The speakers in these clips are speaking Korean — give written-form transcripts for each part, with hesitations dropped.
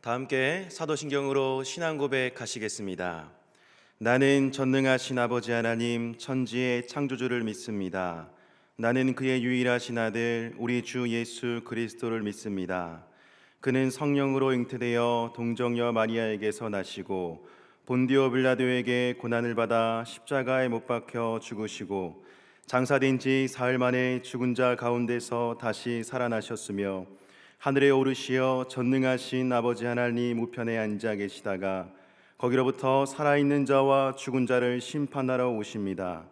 다 함께 사도신경으로 신앙 고백하시겠습니다. 나는 전능하신 아버지 하나님 천지의 창조주를 믿습니다. 나는 그의 유일하신 아들 우리 주 예수 그리스도를 믿습니다. 그는 성령으로 잉태되어 동정녀 마리아에게서 나시고 본디오 빌라도에게 고난을 받아 십자가에 못 박혀 죽으시고 장사된 지 사흘 만에 죽은 자 가운데서 다시 살아나셨으며 하늘에 오르시어 전능하신 아버지 하나님 우편에 앉아 계시다가 거기로부터 살아있는 자와 죽은 자를 심판하러 오십니다.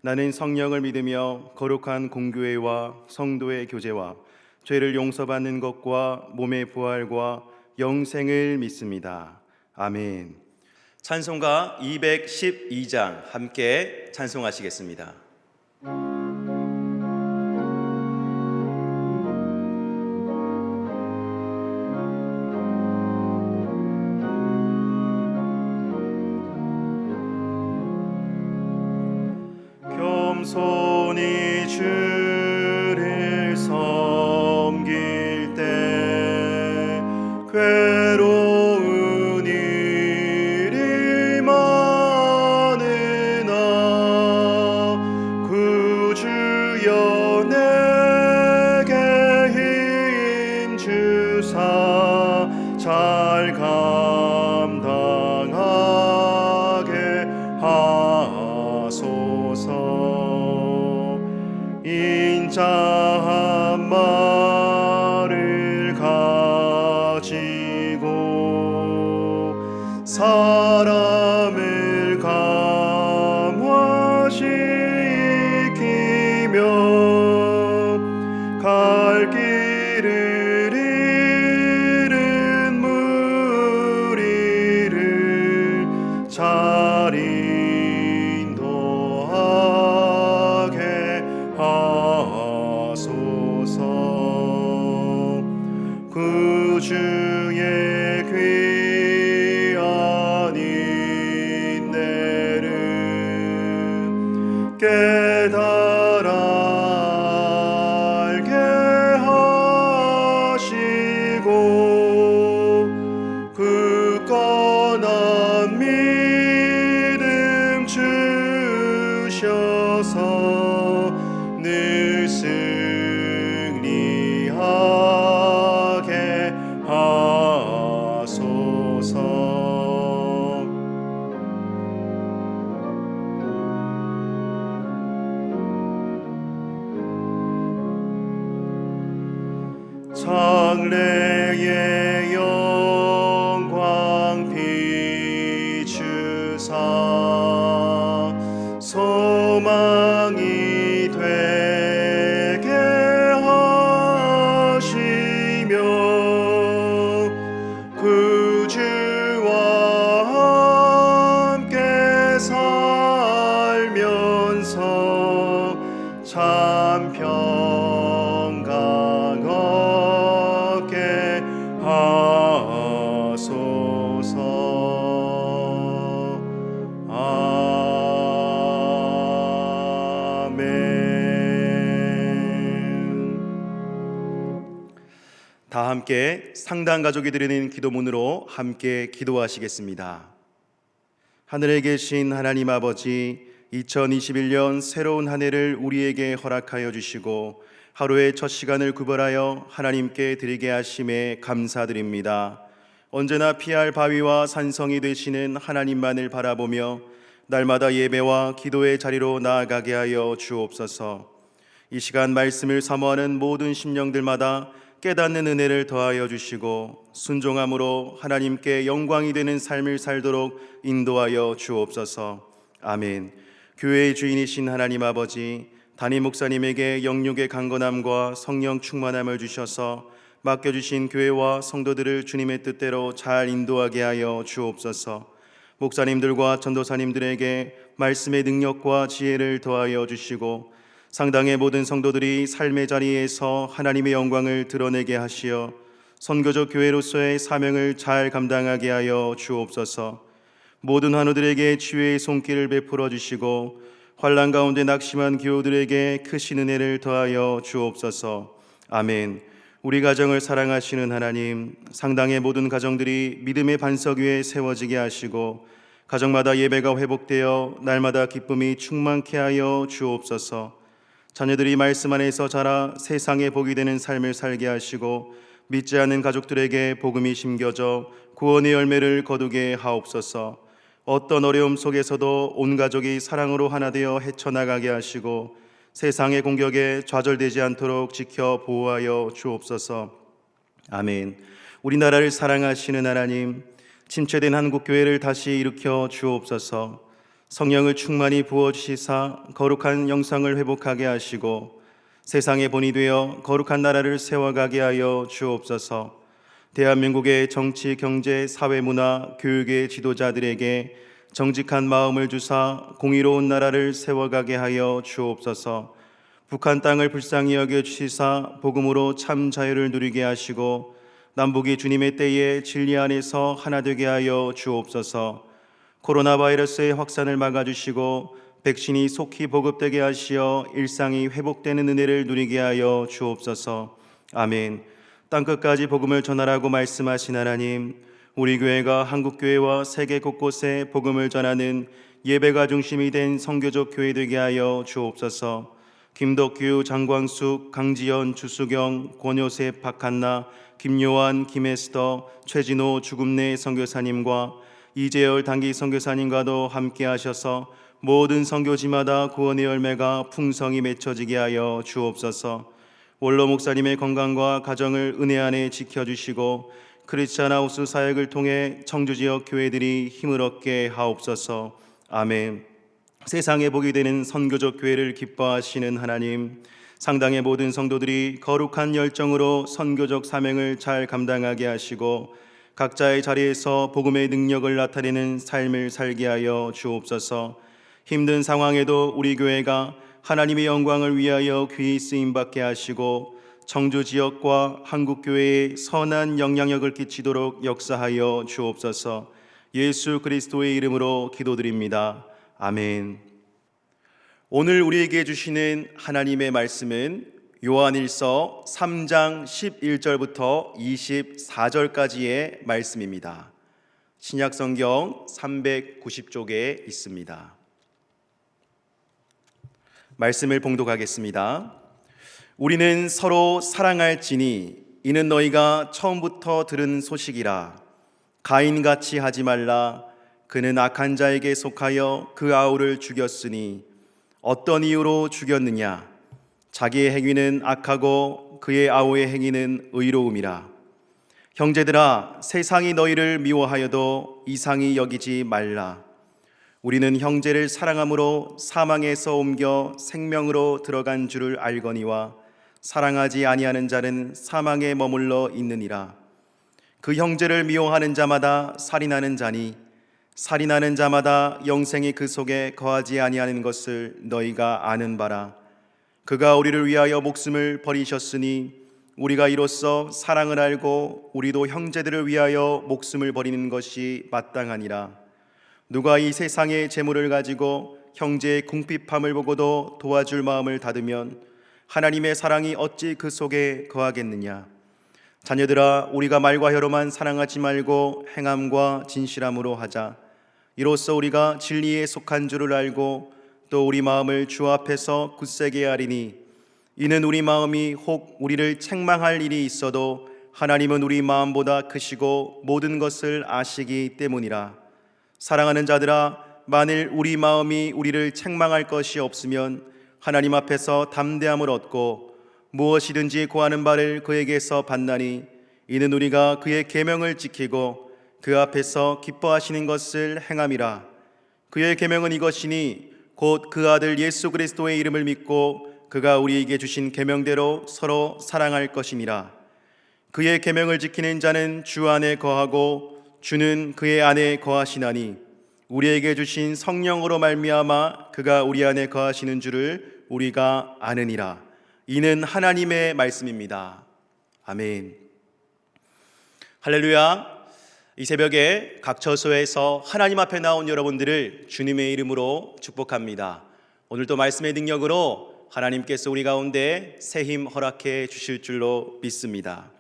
나는 성령을 믿으며 거룩한 공교회와 성도의 교제와 죄를 용서받는 것과 몸의 부활과 영생을 믿습니다. 아멘. 찬송가 212장 함께 찬송하시겠습니다. 겸손히 주를 섬길 때 괴로운 일이 많으나 구주여 내게 힘 주사 잘 감당하게 하소서. 인자한 말을 가지고 사람을 감화시키며 갈 길을 잃은 무리를 잘 인도하게 하소서. 구주의 귀한 인내를 깨달아 알게 하시고 굳건한 믿음 주셔서 늘 승리하게 하소서. 장래의 영광 비추사 소망이 되게 하시며 구주와 함께 살면서 참 평강 얻게 하소서. 다 함께 상당 가족이 드리는 기도문으로 함께 기도하시겠습니다. 하늘에 계신 하나님 아버지, 2021년 새로운 한 해를 우리에게 허락하여 주시고 하루의 첫 시간을 구별하여 하나님께 드리게 하심에 감사드립니다. 언제나 피할 바위와 산성이 되시는 하나님만을 바라보며 날마다 예배와 기도의 자리로 나아가게 하여 주옵소서. 이 시간 말씀을 사모하는 모든 심령들마다 깨닫는 은혜를 더하여 주시고 순종함으로 하나님께 영광이 되는 삶을 살도록 인도하여 주옵소서. 아멘. 교회의 주인이신 하나님 아버지, 담임 목사님에게 영육의 강건함과 성령 충만함을 주셔서 맡겨주신 교회와 성도들을 주님의 뜻대로 잘 인도하게 하여 주옵소서. 목사님들과 전도사님들에게 말씀의 능력과 지혜를 더하여 주시고 상당의 모든 성도들이 삶의 자리에서 하나님의 영광을 드러내게 하시어 선교적 교회로서의 사명을 잘 감당하게 하여 주옵소서. 모든 환우들에게 치유의 손길을 베풀어 주시고 환난 가운데 낙심한 기호들에게 크신 은혜를 더하여 주옵소서. 아멘. 우리 가정을 사랑하시는 하나님, 상당의 모든 가정들이 믿음의 반석 위에 세워지게 하시고 가정마다 예배가 회복되어 날마다 기쁨이 충만케 하여 주옵소서. 자녀들이 말씀 안에서 자라 세상에 복이 되는 삶을 살게 하시고 믿지 않는 가족들에게 복음이 심겨져 구원의 열매를 거두게 하옵소서. 어떤 어려움 속에서도 온 가족이 사랑으로 하나 되어 헤쳐나가게 하시고 세상의 공격에 좌절되지 않도록 지켜 보호하여 주옵소서. 아멘. 우리나라를 사랑하시는 하나님, 침체된 한국교회를 다시 일으켜 주옵소서. 성령을 충만히 부어주시사 거룩한 영성을 회복하게 하시고 세상의 본이 되어 거룩한 나라를 세워가게 하여 주옵소서. 대한민국의 정치, 경제, 사회, 문화, 교육의 지도자들에게 정직한 마음을 주사 공의로운 나라를 세워가게 하여 주옵소서. 북한 땅을 불쌍히 여겨 주시사 복음으로 참 자유를 누리게 하시고 남북이 주님의 때에 진리 안에서 하나 되게 하여 주옵소서. 코로나 바이러스의 확산을 막아주시고 백신이 속히 보급되게 하시어 일상이 회복되는 은혜를 누리게 하여 주옵소서. 아멘. 땅끝까지 복음을 전하라고 말씀하신 하나님, 우리 교회가 한국교회와 세계 곳곳에 복음을 전하는 예배가 중심이 된 선교적 교회 되게 하여 주옵소서. 김덕규, 장광숙, 강지연, 주수경, 권요셉, 박한나, 김요한, 김에스더, 최진호, 주금내 선교사님과 이재열 단기 선교사님과도 함께 하셔서 모든 선교지마다 구원의 열매가 풍성히 맺혀지게 하여 주옵소서. 원로 목사님의 건강과 가정을 은혜 안에 지켜주시고 크리스찬 하우스 사역을 통해 청주 지역 교회들이 힘을 얻게 하옵소서. 아멘. 세상에 복이 되는 선교적 교회를 기뻐하시는 하나님, 상당의 모든 성도들이 거룩한 열정으로 선교적 사명을 잘 감당하게 하시고 각자의 자리에서 복음의 능력을 나타내는 삶을 살게 하여 주옵소서. 힘든 상황에도 우리 교회가 하나님의 영광을 위하여 귀히 쓰임받게 하시고 청주 지역과 한국교회에 선한 영향력을 끼치도록 역사하여 주옵소서. 예수 그리스도의 이름으로 기도드립니다. 아멘. 오늘 우리에게 주시는 하나님의 말씀은 요한일서 3장 11절부터 24절까지의 말씀입니다. 신약성경 390쪽에 있습니다. 말씀을 봉독하겠습니다. 우리는 서로 사랑할지니 이는 너희가 처음부터 들은 소식이라. 가인같이 하지 말라. 그는 악한 자에게 속하여 그 아우를 죽였으니 어떤 이유로 죽였느냐? 자기의 행위는 악하고 그의 아우의 행위는 의로움이라. 형제들아, 세상이 너희를 미워하여도 이상히 여기지 말라. 우리는 형제를 사랑함으로 사망에서 옮겨 생명으로 들어간 줄을 알거니와 사랑하지 아니하는 자는 사망에 머물러 있느니라. 그 형제를 미워하는 자마다 살인하는 자니 살인하는 자마다 영생이 그 속에 거하지 아니하는 것을 너희가 아는 바라. 그가 우리를 위하여 목숨을 버리셨으니 우리가 이로써 사랑을 알고 우리도 형제들을 위하여 목숨을 버리는 것이 마땅하니라. 누가 이 세상의 재물을 가지고 형제의 궁핍함을 보고도 도와줄 마음을 닫으면 하나님의 사랑이 어찌 그 속에 거하겠느냐? 자녀들아, 우리가 말과 혀로만 사랑하지 말고 행함과 진실함으로 하자. 이로써 우리가 진리에 속한 줄을 알고 또 우리 마음을 주 앞에서 굳세게 하리니 이는 우리 마음이 혹 우리를 책망할 일이 있어도 하나님은 우리 마음보다 크시고 모든 것을 아시기 때문이라. 사랑하는 자들아, 만일 우리 마음이 우리를 책망할 것이 없으면 하나님 앞에서 담대함을 얻고 무엇이든지 구하는 바를 그에게서 받나니 이는 우리가 그의 계명을 지키고 그 앞에서 기뻐하시는 것을 행함이라. 그의 계명은 이것이니 곧 그 아들 예수 그리스도의 이름을 믿고 그가 우리에게 주신 계명대로 서로 사랑할 것이니라. 그의 계명을 지키는 자는 주 안에 거하고 주는 그의 안에 거하시나니 우리에게 주신 성령으로 말미암아 그가 우리 안에 거하시는 줄을 우리가 아느니라. 이는 하나님의 말씀입니다. 아멘. 할렐루야. 이 새벽에 각 처소에서 하나님 앞에 나온 여러분들을 주님의 이름으로 축복합니다. 오늘도 말씀의 능력으로 하나님께서 우리 가운데 새 힘 허락해 주실 줄로 믿습니다.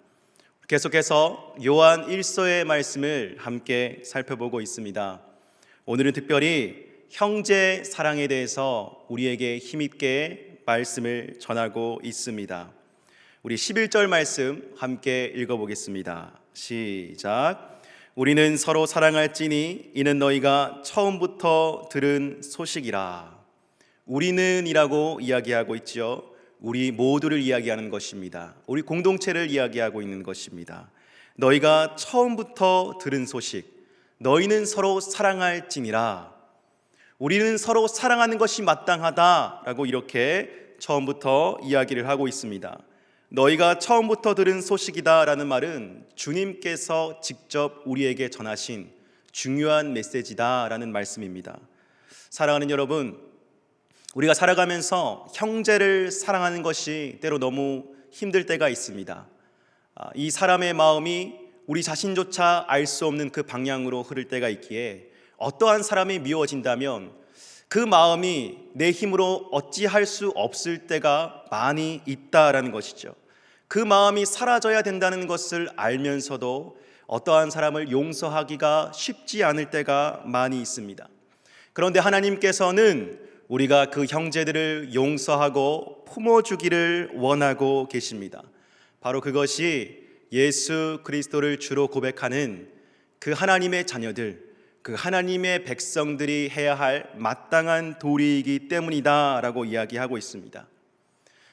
계속해서 요한 1서의 말씀을 함께 살펴보고 있습니다. 오늘은 특별히 형제 사랑에 대해서 우리에게 힘있게 말씀을 전하고 있습니다. 우리 11절 말씀 함께 읽어보겠습니다. 시작. 우리는 서로 사랑할지니 이는 너희가 처음부터 들은 소식이라. 우리는 이라고 이야기하고 있죠. 우리 모두를 이야기하는 것입니다. 우리 공동체를 이야기하고 있는 것입니다. 너희가 처음부터 들은 소식, 너희는 서로 사랑할지니라. 우리는 서로 사랑하는 것이 마땅하다라고 이렇게 처음부터 이야기를 하고 있습니다. 너희가 처음부터 들은 소식이다라는 말은 주님께서 직접 우리에게 전하신 중요한 메시지다라는 말씀입니다. 사랑하는 여러분, 우리가 살아가면서 형제를 사랑하는 것이 때로 너무 힘들 때가 있습니다. 이 사람의 마음이 우리 자신조차 알 수 없는 그 방향으로 흐를 때가 있기에 어떠한 사람이 미워진다면 그 마음이 내 힘으로 어찌할 수 없을 때가 많이 있다라는 것이죠. 그 마음이 사라져야 된다는 것을 알면서도 어떠한 사람을 용서하기가 쉽지 않을 때가 많이 있습니다. 그런데 하나님께서는 우리가 그 형제들을 용서하고 품어주기를 원하고 계십니다. 바로 그것이 예수 그리스도를 주로 고백하는 그 하나님의 자녀들, 그 하나님의 백성들이 해야 할 마땅한 도리이기 때문이다라고 이야기하고 있습니다.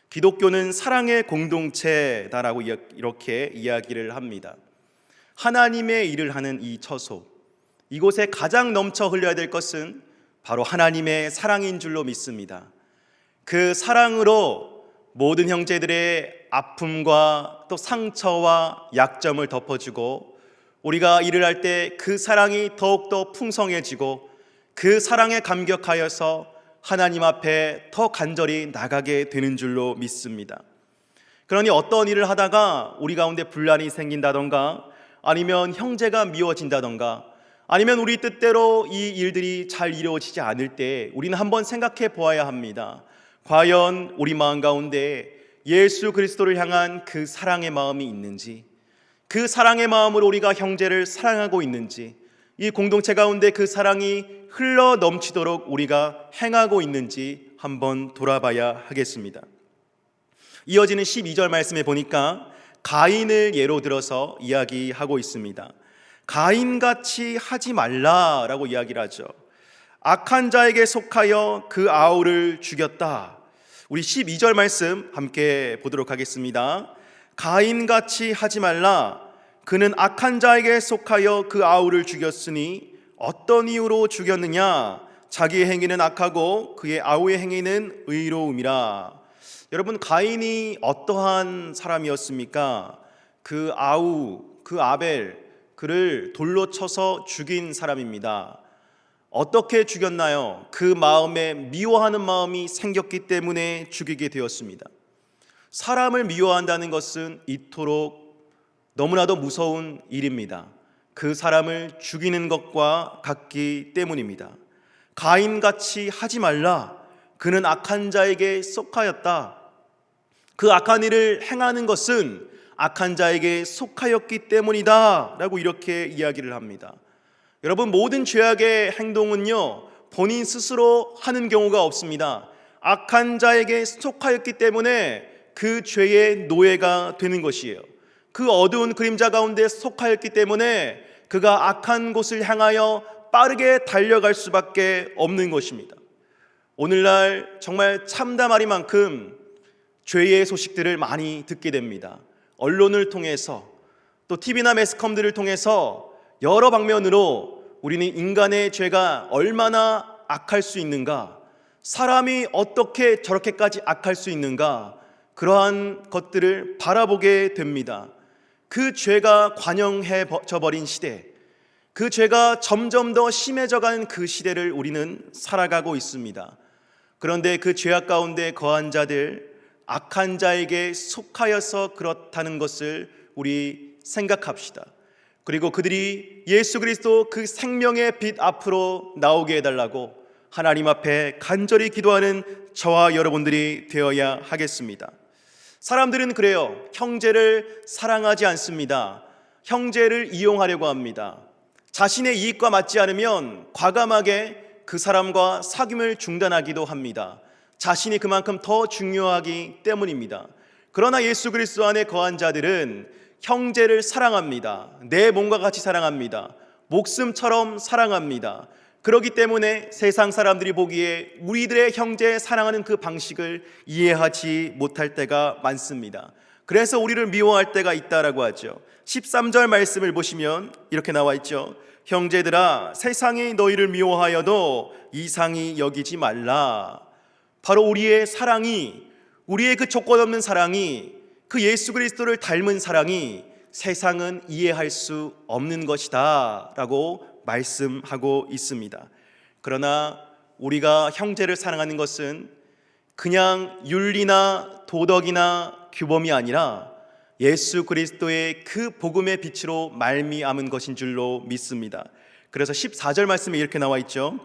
기독교는 사랑의 공동체다라고 이렇게 이야기를 합니다. 하나님의 일을 하는 이 처소, 이곳에 가장 넘쳐 흘려야 될 것은 바로 하나님의 사랑인 줄로 믿습니다. 그 사랑으로 모든 형제들의 아픔과 또 상처와 약점을 덮어주고 우리가 일을 할 때 그 사랑이 더욱더 풍성해지고 그 사랑에 감격하여서 하나님 앞에 더 간절히 나가게 되는 줄로 믿습니다. 그러니 어떤 일을 하다가 우리 가운데 분란이 생긴다던가 아니면 형제가 미워진다던가 아니면 우리 뜻대로 이 일들이 잘 이루어지지 않을 때 우리는 한번 생각해 보아야 합니다. 과연 우리 마음 가운데 예수 그리스도를 향한 그 사랑의 마음이 있는지, 그 사랑의 마음으로 우리가 형제를 사랑하고 있는지, 이 공동체 가운데 그 사랑이 흘러 넘치도록 우리가 행하고 있는지 한번 돌아봐야 하겠습니다. 이어지는 12절 말씀에 보니까 가인을 예로 들어서 이야기하고 있습니다. 가인같이 하지 말라라고 이야기를 하죠. 악한 자에게 속하여 그 아우를 죽였다. 우리 12절 말씀 함께 보도록 하겠습니다. 가인같이 하지 말라. 그는 악한 자에게 속하여 그 아우를 죽였으니 어떤 이유로 죽였느냐? 자기의 행위는 악하고 그의 아우의 행위는 의로움이라. 여러분, 가인이 어떠한 사람이었습니까? 그 아우, 그 아벨, 그를 돌로 쳐서 죽인 사람입니다. 어떻게 죽였나요? 그 마음에 미워하는 마음이 생겼기 때문에 죽이게 되었습니다. 사람을 미워한다는 것은 이토록 너무나도 무서운 일입니다. 그 사람을 죽이는 것과 같기 때문입니다. 가인같이 하지 말라. 그는 악한 자에게 속하였다. 그 악한 일을 행하는 것은 악한 자에게 속하였기 때문이다 라고 이렇게 이야기를 합니다. 여러분, 모든 죄악의 행동은요 본인 스스로 하는 경우가 없습니다. 악한 자에게 속하였기 때문에 그 죄의 노예가 되는 것이에요. 그 어두운 그림자 가운데 속하였기 때문에 그가 악한 곳을 향하여 빠르게 달려갈 수밖에 없는 것입니다. 오늘날 정말 참담하리만큼 죄의 소식들을 많이 듣게 됩니다. 언론을 통해서 또 TV나 매스컴들을 통해서 여러 방면으로 우리는 인간의 죄가 얼마나 악할 수 있는가, 사람이 어떻게 저렇게까지 악할 수 있는가, 그러한 것들을 바라보게 됩니다. 그 죄가 관영해져 버린 시대, 그 죄가 점점 더 심해져가는 그 시대를 우리는 살아가고 있습니다. 그런데 그 죄악 가운데 거한 자들, 악한 자에게 속하여서 그렇다는 것을 우리 생각합시다. 그리고 그들이 예수 그리스도 그 생명의 빛 앞으로 나오게 해달라고 하나님 앞에 간절히 기도하는 저와 여러분들이 되어야 하겠습니다. 사람들은 그래요. 형제를 사랑하지 않습니다. 형제를 이용하려고 합니다. 자신의 이익과 맞지 않으면 과감하게 그 사람과 사귐을 중단하기도 합니다. 자신이 그만큼 더 중요하기 때문입니다. 그러나 예수 그리스도 안에 거한 자들은 형제를 사랑합니다. 내 몸과 같이 사랑합니다. 목숨처럼 사랑합니다. 그렇기 때문에 세상 사람들이 보기에 우리들의 형제 사랑하는 그 방식을 이해하지 못할 때가 많습니다. 그래서 우리를 미워할 때가 있다라고 하죠. 13절 말씀을 보시면 이렇게 나와 있죠. 형제들아, 세상이 너희를 미워하여도 이상히 여기지 말라. 바로 우리의 사랑이, 우리의 그 조건 없는 사랑이, 그 예수 그리스도를 닮은 사랑이 세상은 이해할 수 없는 것이다 라고 말씀하고 있습니다. 그러나 우리가 형제를 사랑하는 것은 그냥 윤리나 도덕이나 규범이 아니라 예수 그리스도의 그 복음의 빛으로 말미암은 것인 줄로 믿습니다. 그래서 14절 말씀에 이렇게 나와 있죠.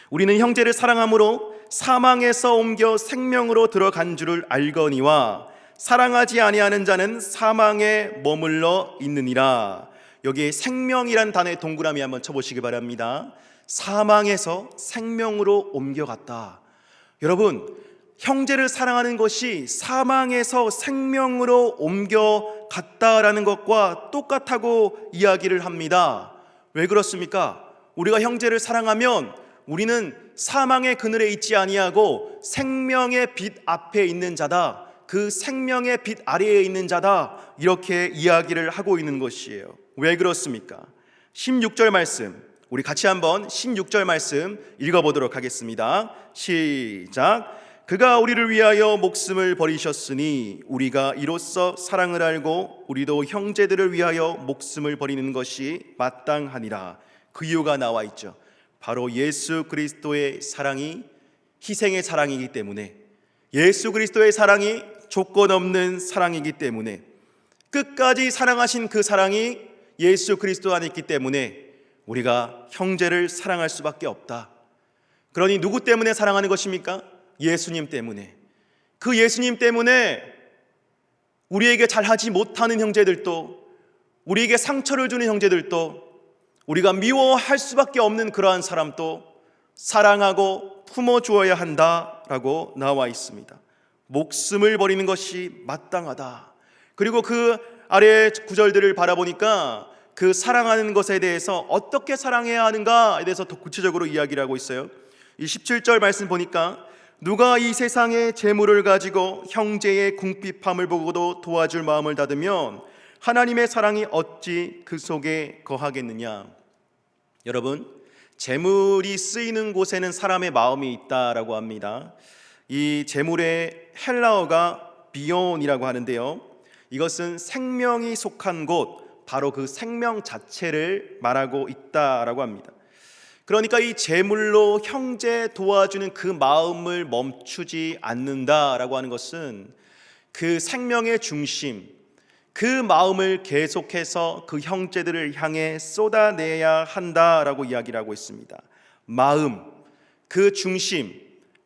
우리는 형제를 사랑함으로 사망에서 옮겨 생명으로 들어간 줄을 알거니와 사랑하지 아니하는 자는 사망에 머물러 있느니라. 여기에 생명이란 단어의 동그라미 한번 쳐보시기 바랍니다. 사망에서 생명으로 옮겨갔다. 여러분, 형제를 사랑하는 것이 사망에서 생명으로 옮겨갔다라는 것과 똑같다고 이야기를 합니다. 왜 그렇습니까? 우리가 형제를 사랑하면 우리는 사망의 그늘에 있지 아니하고 생명의 빛 앞에 있는 자다, 그 생명의 빛 아래에 있는 자다, 이렇게 이야기를 하고 있는 것이에요. 왜 그렇습니까? 16절 말씀, 우리 같이 한번 16절 말씀 읽어보도록 하겠습니다. 시작. 그가 우리를 위하여 목숨을 버리셨으니 우리가 이로써 사랑을 알고 우리도 형제들을 위하여 목숨을 버리는 것이 마땅하니라. 그 이유가 나와 있죠. 바로 예수 그리스도의 사랑이 희생의 사랑이기 때문에, 예수 그리스도의 사랑이 조건 없는 사랑이기 때문에, 끝까지 사랑하신 그 사랑이 예수 그리스도 안에 있기 때문에 우리가 형제를 사랑할 수밖에 없다. 그러니 누구 때문에 사랑하는 것입니까? 예수님 때문에. 그 예수님 때문에 우리에게 잘하지 못하는 형제들도, 우리에게 상처를 주는 형제들도, 우리가 미워할 수밖에 없는 그러한 사람도 사랑하고 품어주어야 한다라고 나와 있습니다. 목숨을 버리는 것이 마땅하다. 그리고 그 아래 구절들을 바라보니까 그 사랑하는 것에 대해서 어떻게 사랑해야 하는가에 대해서 더 구체적으로 이야기를 하고 있어요. 이 17절 말씀 보니까 누가 이 세상의 재물을 가지고 형제의 궁핍함을 보고도 도와줄 마음을 닫으면 하나님의 사랑이 어찌 그 속에 거하겠느냐. 여러분, 재물이 쓰이는 곳에는 사람의 마음이 있다라고 합니다. 이 재물의 헬라어가 비온이라고 하는데요, 이것은 생명이 속한 곳, 바로 그 생명 자체를 말하고 있다라고 합니다. 그러니까 이 재물로 형제 도와주는 그 마음을 멈추지 않는다라고 하는 것은 그 생명의 중심, 그 마음을 계속해서 그 형제들을 향해 쏟아내야 한다라고 이야기를 하고 있습니다. 마음, 그 중심,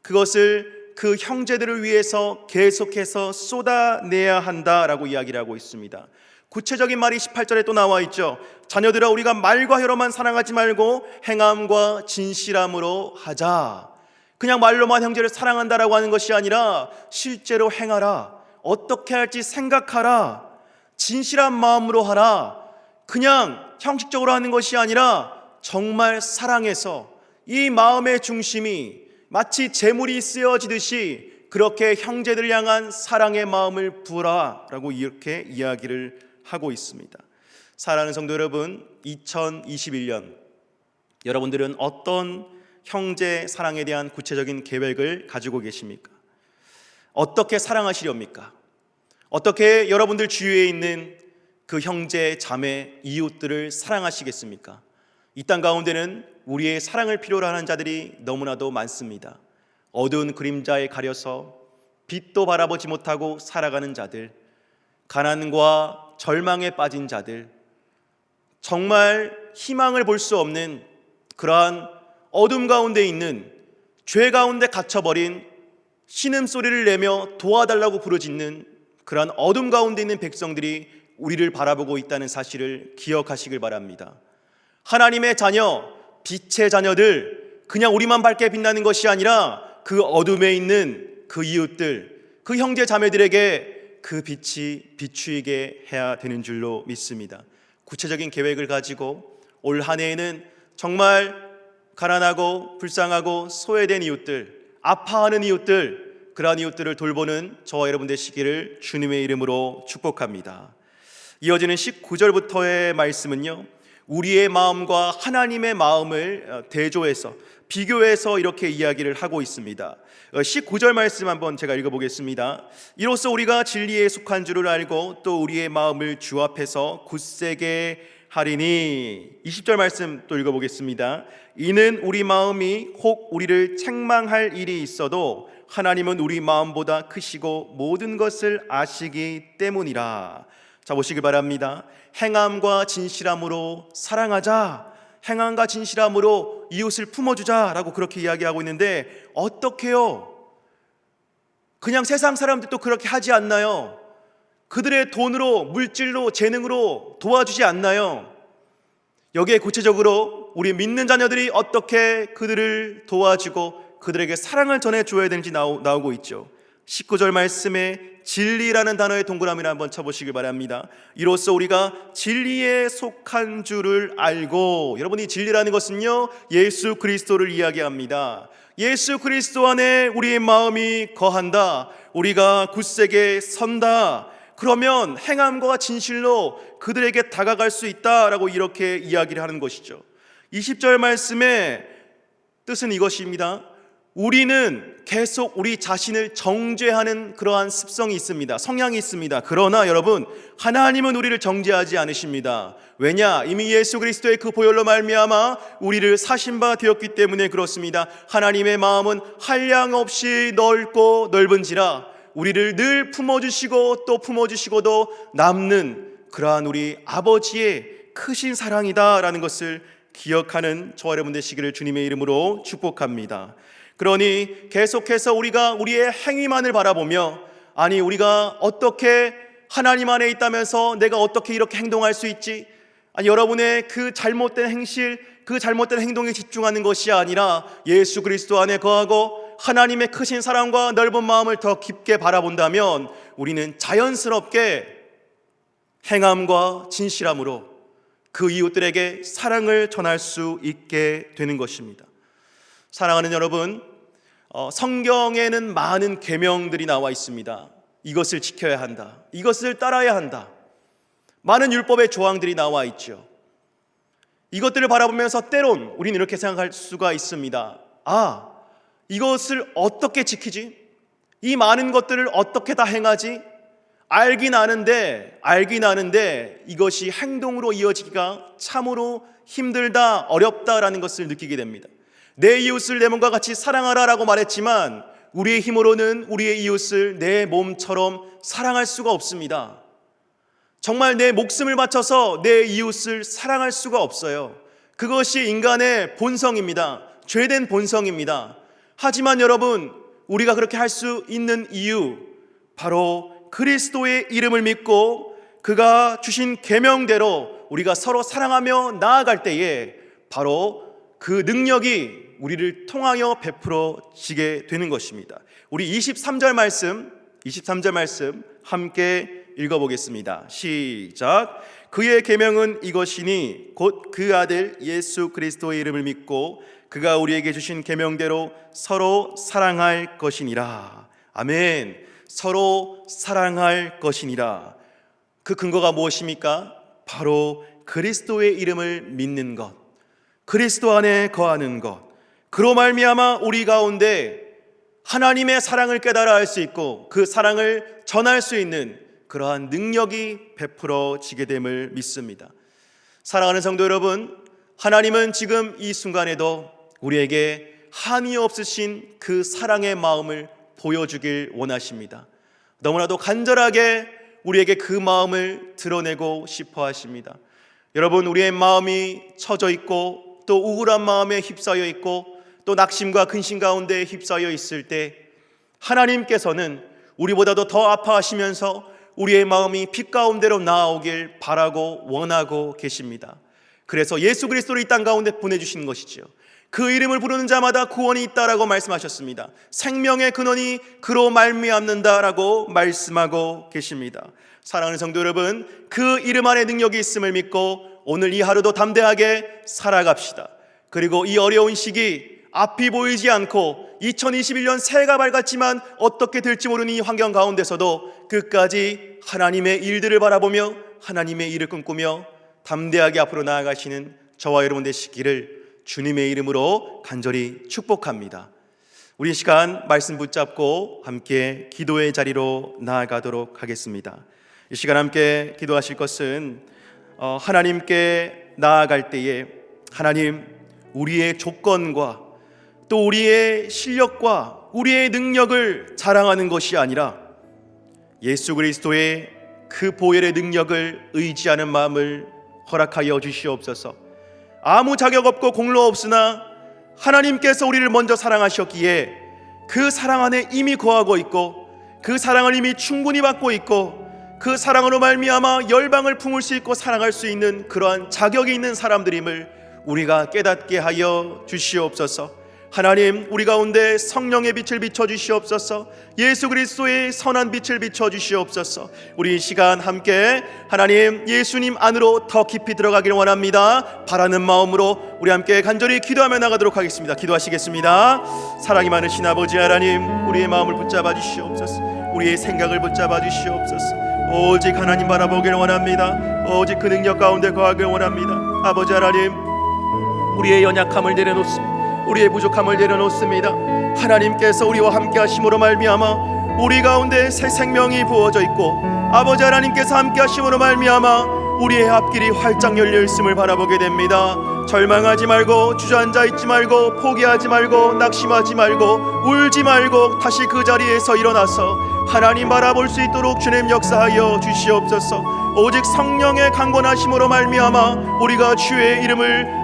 그것을 그 형제들을 위해서 계속해서 쏟아내야 한다라고 이야기를 하고 있습니다. 구체적인 말이 18절에 또 나와 있죠. 자녀들아, 우리가 말과 혀로만 사랑하지 말고 행함과 진실함으로 하자. 그냥 말로만 형제를 사랑한다라고 하는 것이 아니라 실제로 행하라. 어떻게 할지 생각하라. 진실한 마음으로 하라. 그냥 형식적으로 하는 것이 아니라 정말 사랑해서 이 마음의 중심이 마치 재물이 쓰여지듯이 그렇게 형제들을 향한 사랑의 마음을 부어라라고 이렇게 이야기를 하고 있습니다. 사랑하는 성도 여러분, 2021년 여러분들은 어떤 형제 사랑에 대한 구체적인 계획을 가지고 계십니까? 어떻게 사랑하시렵니까? 어떻게 여러분들 주위에 있는 그 형제, 자매, 이웃들을 사랑하시겠습니까? 이 땅 가운데는 우리의 사랑을 필요로 하는 자들이 너무나도 많습니다. 어두운 그림자에 가려서 빛도 바라보지 못하고 살아가는 자들, 가난과 절망에 빠진 자들, 정말 희망을 볼 수 없는 그러한 어둠 가운데 있는, 죄 가운데 갇혀버린 신음소리를 내며 도와달라고 부르짖는 그러한 어둠 가운데 있는 백성들이 우리를 바라보고 있다는 사실을 기억하시길 바랍니다. 하나님의 자녀, 빛의 자녀들, 그냥 우리만 밝게 빛나는 것이 아니라 그 어둠에 있는 그 이웃들, 그 형제 자매들에게 그 빛이 비추이게 해야 되는 줄로 믿습니다. 구체적인 계획을 가지고 올 한 해에는 정말 가난하고 불쌍하고 소외된 이웃들, 아파하는 이웃들, 그러한 이웃들을 돌보는 저와 여러분 되시기를 주님의 이름으로 축복합니다. 이어지는 19절부터의 말씀은요, 우리의 마음과 하나님의 마음을 대조해서 비교해서 이렇게 이야기를 하고 있습니다. 19절 말씀 한번 제가 읽어보겠습니다. 이로써 우리가 진리에 속한 줄을 알고 또 우리의 마음을 주 앞에서 굳세게 하리니. 20절 말씀 또 읽어보겠습니다. 이는 우리 마음이 혹 우리를 책망할 일이 있어도 하나님은 우리 마음보다 크시고 모든 것을 아시기 때문이라. 자, 보시기 바랍니다. 행함과 진실함으로 사랑하자, 행함과 진실함으로 이웃을 품어주자라고 그렇게 이야기하고 있는데, 어떻게요? 그냥 세상 사람들도 그렇게 하지 않나요? 그들의 돈으로, 물질로, 재능으로 도와주지 않나요? 여기에 구체적으로 우리 믿는 자녀들이 어떻게 그들을 도와주고 그들에게 사랑을 전해줘야 되는지 나오고 있죠. 19절 말씀에 진리라는 단어의 동그라미를 한번 쳐보시길 바랍니다. 이로써 우리가 진리에 속한 줄을 알고, 여러분이 진리라는 것은요, 예수 그리스도를 이야기합니다. 예수 그리스도 안에 우리의 마음이 거한다, 우리가 굳세게 선다, 그러면 행함과 진실로 그들에게 다가갈 수 있다라고 이렇게 이야기를 하는 것이죠. 20절 말씀의 뜻은 이것입니다. 우리는 계속 우리 자신을 정죄하는 그러한 습성이 있습니다. 성향이 있습니다. 그러나 여러분, 하나님은 우리를 정죄하지 않으십니다. 왜냐? 이미 예수 그리스도의 그 보혈로 말미암아 우리를 사신 바 되었기 때문에 그렇습니다. 하나님의 마음은 한량없이 넓고 넓은지라 우리를 늘 품어주시고 또 품어주시고도 남는 그러한 우리 아버지의 크신 사랑이다라는 것을 기억하는 저와 여러분 되시기를 주님의 이름으로 축복합니다. 그러니 계속해서 우리가 우리의 행위만을 바라보며, 아니 우리가 어떻게 하나님 안에 있다면서 내가 어떻게 이렇게 행동할 수 있지? 아니 여러분의 그 잘못된 행실, 그 잘못된 행동에 집중하는 것이 아니라 예수 그리스도 안에 거하고 하나님의 크신 사랑과 넓은 마음을 더 깊게 바라본다면 우리는 자연스럽게 행함과 진실함으로 그 이웃들에게 사랑을 전할 수 있게 되는 것입니다. 사랑하는 여러분, 성경에는 많은 계명들이 나와 있습니다. 이것을 지켜야 한다, 이것을 따라야 한다, 많은 율법의 조항들이 나와 있죠. 이것들을 바라보면서 때론 우리는 이렇게 생각할 수가 있습니다. 아, 이것을 어떻게 지키지? 이 많은 것들을 어떻게 다 행하지? 알긴 아는데 이것이 행동으로 이어지기가 참으로 힘들다, 어렵다라는 것을 느끼게 됩니다. 내 이웃을 내 몸과 같이 사랑하라라고 말했지만 우리의 힘으로는 우리의 이웃을 내 몸처럼 사랑할 수가 없습니다. 정말 내 목숨을 바쳐서 내 이웃을 사랑할 수가 없어요. 그것이 인간의 본성입니다. 죄된 본성입니다. 하지만 여러분, 우리가 그렇게 할 수 있는 이유, 바로 그리스도의 이름을 믿고 그가 주신 계명대로 우리가 서로 사랑하며 나아갈 때에 바로 그 능력이 우리를 통하여 베풀어지게 되는 것입니다. 우리 23절 말씀 함께 읽어보겠습니다. 시작. 그의 계명은 이것이니 곧 그 아들 예수 그리스도의 이름을 믿고 그가 우리에게 주신 계명대로 서로 사랑할 것이니라. 아멘. 서로 사랑할 것이니라. 그 근거가 무엇입니까? 바로 그리스도의 이름을 믿는 것, 그리스도 안에 거하는 것, 그로 말미암아 우리 가운데 하나님의 사랑을 깨달아 알 수 있고 그 사랑을 전할 수 있는 그러한 능력이 베풀어지게 됨을 믿습니다. 사랑하는 성도 여러분, 하나님은 지금 이 순간에도 우리에게 한이 없으신 그 사랑의 마음을 보여주길 원하십니다. 너무나도 간절하게 우리에게 그 마음을 드러내고 싶어 하십니다. 여러분, 우리의 마음이 처져 있고 또 우울한 마음에 휩싸여 있고 또 낙심과 근심 가운데 휩싸여 있을 때 하나님께서는 우리보다도 더 아파하시면서 우리의 마음이 빛 가운데로 나아오길 바라고 원하고 계십니다. 그래서 예수 그리스도를 이 땅 가운데 보내주신 것이지요. 그 이름을 부르는 자마다 구원이 있다라고 말씀하셨습니다. 생명의 근원이 그로 말미암는다라고 말씀하고 계십니다. 사랑하는 성도 여러분, 그 이름 안에 능력이 있음을 믿고 오늘 이 하루도 담대하게 살아갑시다. 그리고 이 어려운 시기, 앞이 보이지 않고 2021년 새해가 밝았지만 어떻게 될지 모르는 이 환경 가운데서도 끝까지 하나님의 일들을 바라보며 하나님의 일을 꿈꾸며 담대하게 앞으로 나아가시는 저와 여러분 되시기를 주님의 이름으로 간절히 축복합니다. 우리 시간 말씀 붙잡고 함께 기도의 자리로 나아가도록 하겠습니다. 이 시간 함께 기도하실 것은 하나님께 나아갈 때에 하나님, 우리의 조건과 또 우리의 실력과 우리의 능력을 자랑하는 것이 아니라 예수 그리스도의 그 보혈의 능력을 의지하는 마음을 허락하여 주시옵소서. 아무 자격 없고 공로 없으나 하나님께서 우리를 먼저 사랑하셨기에 그 사랑 안에 이미 거하고 있고 그 사랑을 이미 충분히 받고 있고 그 사랑으로 말미암아 열방을 품을 수 있고 사랑할 수 있는 그러한 자격이 있는 사람들임을 우리가 깨닫게 하여 주시옵소서. 하나님, 우리 가운데 성령의 빛을 비춰주시옵소서. 예수 그리스도의 선한 빛을 비춰주시옵소서. 우리 이 시간 함께 하나님 예수님 안으로 더 깊이 들어가기를 원합니다. 바라는 마음으로 우리 함께 간절히 기도하며 나가도록 하겠습니다. 기도하시겠습니다. 사랑이 많으신 아버지 하나님, 우리의 마음을 붙잡아 주시옵소서. 우리의 생각을 붙잡아 주시옵소서. 오직 하나님 바라보기를 원합니다. 오직 그 능력 가운데 거하기를 원합니다. 아버지 하나님, 우리의 연약함을 내려놓습니다. 우리의 부족함을 내려놓습니다. 하나님께서 우리와 함께 하심으로 말미암아 우리 가운데 새 생명이 부어져 있고 아버지 하나님께서 함께 하심으로 말미암아 우리의 앞길이 활짝 열려 있음을 바라보게 됩니다. 절망하지 말고 주저앉아 있지 말고 포기하지 말고 낙심하지 말고 울지 말고 다시 그 자리에서 일어나서 하나님 바라볼 수 있도록 주님 역사하여 주시옵소서. 오직 성령의 강권하심으로 말미암아 우리가 주의 이름을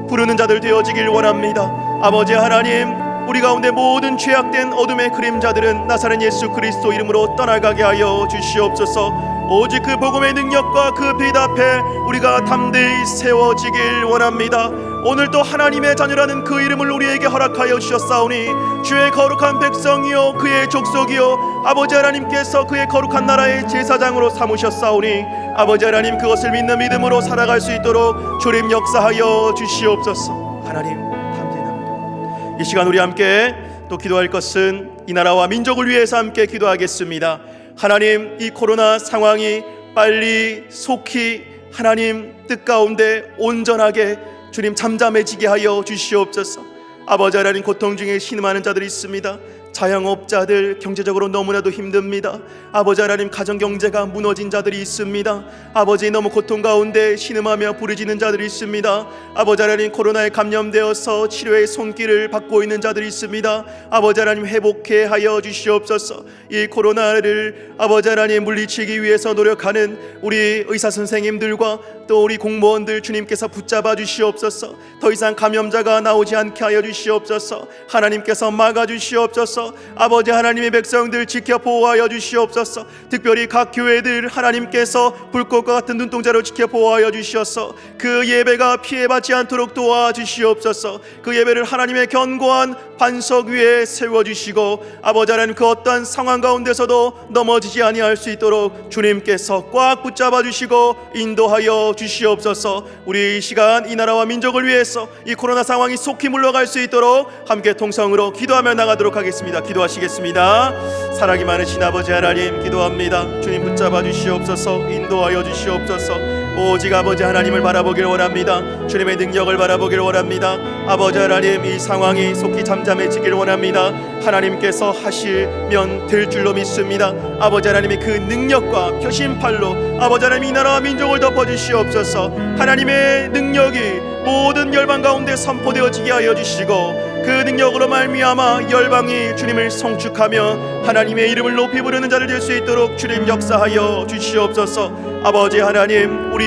부르는 자들 되어지길 원합니다. 아버지 하나님, 우리 가운데 모든 죄악된 어둠의 그림자들은 나사렛 예수 그리스도 이름으로 떠나가게 하여 주시옵소서. 오직 그 복음의 능력과 그 빛 앞에 우리가 담대히 세워지길 원합니다. 오늘도 하나님의 자녀라는 그 이름을 우리에게 허락하여 주셨사오니 주의 거룩한 백성이요 그의 족속이요 아버지 하나님께서 그의 거룩한 나라의 제사장으로 삼으셨사오니 아버지 하나님, 그것을 믿는 믿음으로 살아갈 수 있도록 주님 역사하여 주시옵소서. 하나님, 담대히 이 시간 우리 함께 또 기도할 것은 이 나라와 민족을 위해서 함께 기도하겠습니다. 하나님, 이 코로나 상황이 빨리 속히 하나님 뜻 가운데 온전하게 주님 잠잠해지게 하여 주시옵소서. 아버지 하나님, 고통 중에 신음하는 자들이 있습니다. 자영업자들 경제적으로 너무나도 힘듭니다. 아버지 하나님, 가정경제가 무너진 자들이 있습니다. 아버지, 너무 고통 가운데 신음하며 부르짖는 자들이 있습니다. 아버지 하나님, 코로나에 감염되어서 치료의 손길을 받고 있는 자들이 있습니다. 아버지 하나님, 회복해 하여 주시옵소서. 이 코로나를 아버지 하나님 물리치기 위해서 노력하는 우리 의사 선생님들과 또 우리 공무원들 주님께서 붙잡아 주시옵소서. 더 이상 감염자가 나오지 않게 하여 주시옵소서. 하나님께서 막아 주시옵소서. 아버지 하나님의 백성들 지켜 보호하여 주시옵소서. 특별히 각 교회들 하나님께서 불꽃과 같은 눈동자로 지켜 보호하여 주시옵소서. 그 예배가 피해받지 않도록 도와주시옵소서. 그 예배를 하나님의 견고한 반석 위에 세워주시고 아버지 하나님, 그 어떠한 상황 가운데서도 넘어지지 아니할 수 있도록 주님께서 꽉 붙잡아 주시고 인도하여 주시옵소서. 우리 이 시간 이 나라와 민족을 위해서 이 코로나 상황이 속히 물러갈 수 있도록 함께 통성으로 기도하며 나가도록 하겠습니다. 기도하시겠습니다. 사랑이 많으신 아버지 하나님, 기도합니다. 주님 붙잡아 주시옵소서. 인도하여 주시옵소서. 오직 아버지 하나님을 바라보길 원합니다. 주님의 능력을 바라보길 원합니다. 아버지 하나님, 이 상황이 속히 잠잠해지길 원합니다. 하나님께서 하시면 될 줄로 믿습니다. 아버지 하나님의 그 능력과 표심팔로 아버지 하나님 이 나라와 민족을 덮어주시옵소서. 하나님의 능력이 모든 열방 가운데 선포되어지게 하여 주시고 그 능력으로 말미암아 열방이 주님을 성축하며 하나님의 이름을 높이 부르는 자를 될 수 있도록 주님 역사하여 주시옵소서. 아버지 하나님, 우리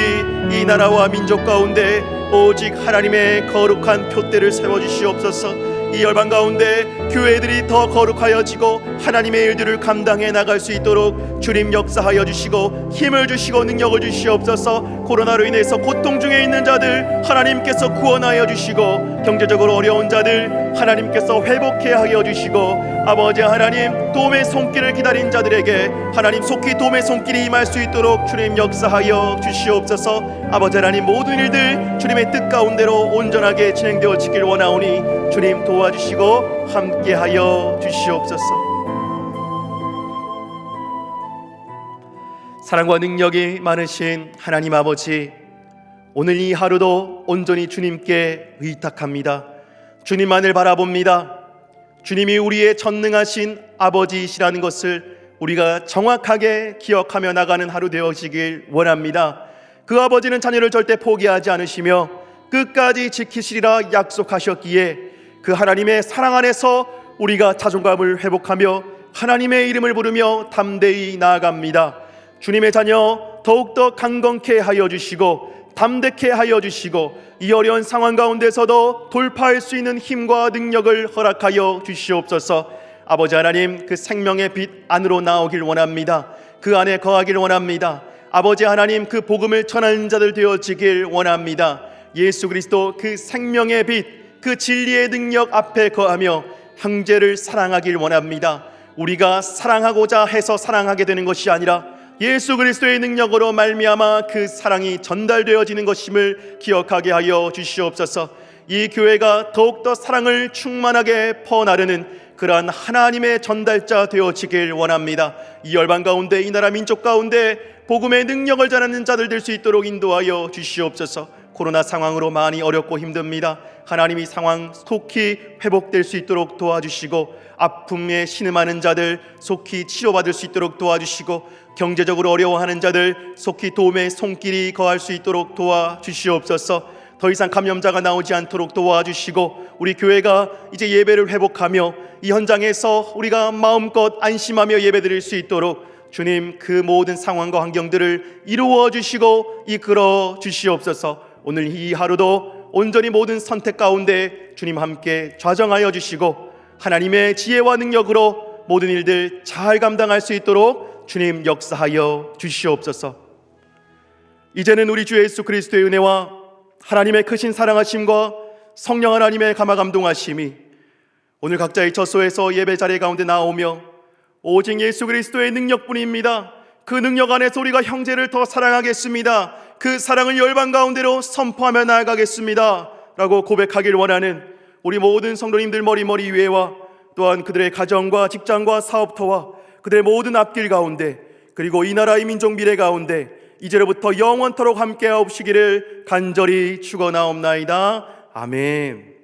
이 나라와 민족 가운데 오직 하나님의 거룩한 표대를 세워주시옵소서. 이 열방 가운데 교회들이 더 거룩하여지고 하나님의 일들을 감당해 나갈 수 있도록 주님 역사하여 주시고 힘을 주시고 능력을 주시옵소서. 코로나로 인해서 고통 중에 있는 자들 하나님께서 구원하여 주시고, 경제적으로 어려운 자들 하나님께서 회복해 하여 주시고, 아버지 하나님 도움의 손길을 기다린 자들에게 하나님 속히 도움의 손길이 임할 수 있도록 주님 역사하여 주시옵소서. 아버지 하나님 모든 일들 주님의 뜻 가운데로 온전하게 진행되어지길 원하오니 주님 도와주시고 함께하여 주시옵소서. 사랑과 능력이 많으신 하나님 아버지, 오늘 이 하루도 온전히 주님께 의탁합니다. 주님만을 바라봅니다. 주님이 우리의 전능하신 아버지이시라는 것을 우리가 정확하게 기억하며 나가는 하루 되어지길 원합니다. 그 아버지는 자녀를 절대 포기하지 않으시며 끝까지 지키시리라 약속하셨기에 그 하나님의 사랑 안에서 우리가 자존감을 회복하며 하나님의 이름을 부르며 담대히 나아갑니다. 주님의 자녀 더욱더 강건케 하여 주시고 담대케 하여 주시고 이 어려운 상황 가운데서도 돌파할 수 있는 힘과 능력을 허락하여 주시옵소서. 아버지 하나님, 그 생명의 빛 안으로 나오길 원합니다. 그 안에 거하길 원합니다. 아버지 하나님, 그 복음을 전하는 자들 되어지길 원합니다. 예수 그리스도 그 생명의 빛, 그 진리의 능력 앞에 거하며 형제를 사랑하길 원합니다. 우리가 사랑하고자 해서 사랑하게 되는 것이 아니라 예수 그리스도의 능력으로 말미암아 그 사랑이 전달되어지는 것임을 기억하게 하여 주시옵소서. 이 교회가 더욱더 사랑을 충만하게 퍼나르는 그러한 하나님의 전달자 되어지길 원합니다. 이 열방 가운데, 이 나라 민족 가운데 복음의 능력을 전하는 자들 될 수 있도록 인도하여 주시옵소서. 코로나 상황으로 많이 어렵고 힘듭니다. 하나님, 이 상황 속히 회복될 수 있도록 도와주시고, 아픔에 신음하는 자들 속히 치료받을 수 있도록 도와주시고, 경제적으로 어려워하는 자들 속히 도움의 손길이 거할 수 있도록 도와주시옵소서. 더 이상 감염자가 나오지 않도록 도와주시고, 우리 교회가 이제 예배를 회복하며 이 현장에서 우리가 마음껏 안심하며 예배드릴 수 있도록 주님, 그 모든 상황과 환경들을 이루어 주시고 이끌어 주시옵소서. 오늘 이 하루도 온전히 모든 선택 가운데 주님 함께 좌정하여 주시고 하나님의 지혜와 능력으로 모든 일들 잘 감당할 수 있도록 주님 역사하여 주시옵소서. 이제는 우리 주 예수 그리스도의 은혜와 하나님의 크신 사랑하심과 성령 하나님의 감화감동하심이 오늘 각자의 처소에서 예배 자리 가운데 나오며 오직 예수 그리스도의 능력뿐입니다. 그 능력 안에서 우리가 형제를 더 사랑하겠습니다. 그 사랑을 열방 가운데로 선포하며 나아가겠습니다 라고 고백하길 원하는 우리 모든 성도님들 머리머리 위에와 또한 그들의 가정과 직장과 사업터와 그들의 모든 앞길 가운데, 그리고 이 나라의 민족 미래 가운데 이제로부터 영원토록 함께하옵시기를 간절히 축원하옵나이다. 아멘.